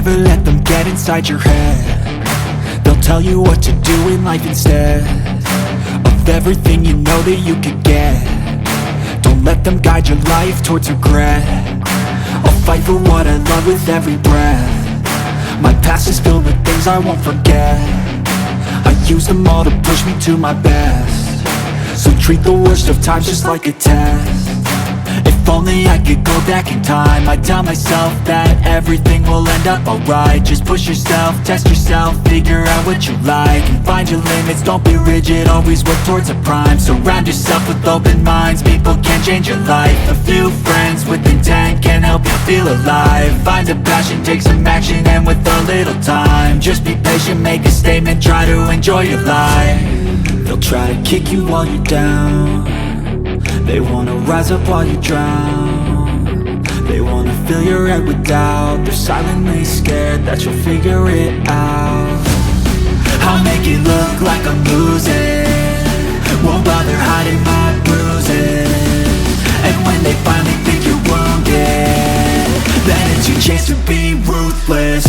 never let them get inside your head. They'll tell you what to do in life instead of everything you know that you could get. Don't let them guide your life towards regret. I'll fight for what I love with every breath. My past is filled with things I won't forget. I use them all to push me to my best. So treat the worst of times just like a test. If only I could go back in time, I'd tell myself that everything will end up alright. Just push yourself, test yourself, figure out what you like, and find your limits, don't be rigid, always work towards a prime. Surround yourself with open minds, people can change your life. A few friends with intent can help you feel alive. Find a passion, take some action, and with a little time, just be patient, make a statement, try to enjoy your life. They'll try to kick you while you're down. They wanna rise up while you drown. They wanna fill your head with doubt. They're silently scared that you'll figure it out. I'll make it look like I'm losing, won't bother hiding my bruises. And when they finally think you're wounded, then it's your chance to be ruthless.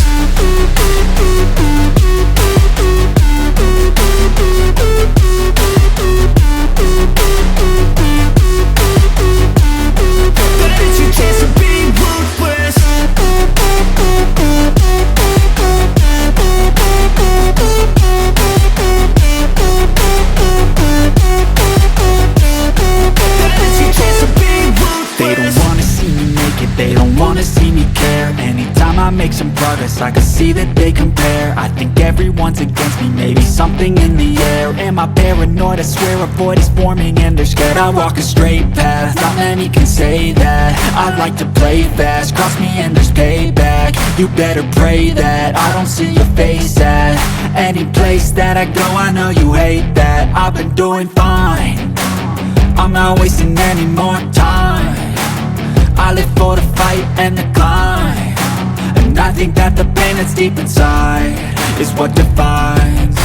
Make some progress, I can see that they compare. I think everyone's against me, maybe something in the air. Am I paranoid? I swear a void is forming and they're scared. I walk a straight path, not many can say that. I like to play fast, cross me and there's payback. You better pray that I don't see your face at any place that I go. I know you hate that. I've been doing fine, I'm not wasting any more time. I live for the fight and the climb, and I think that the pain that's deep inside is what defines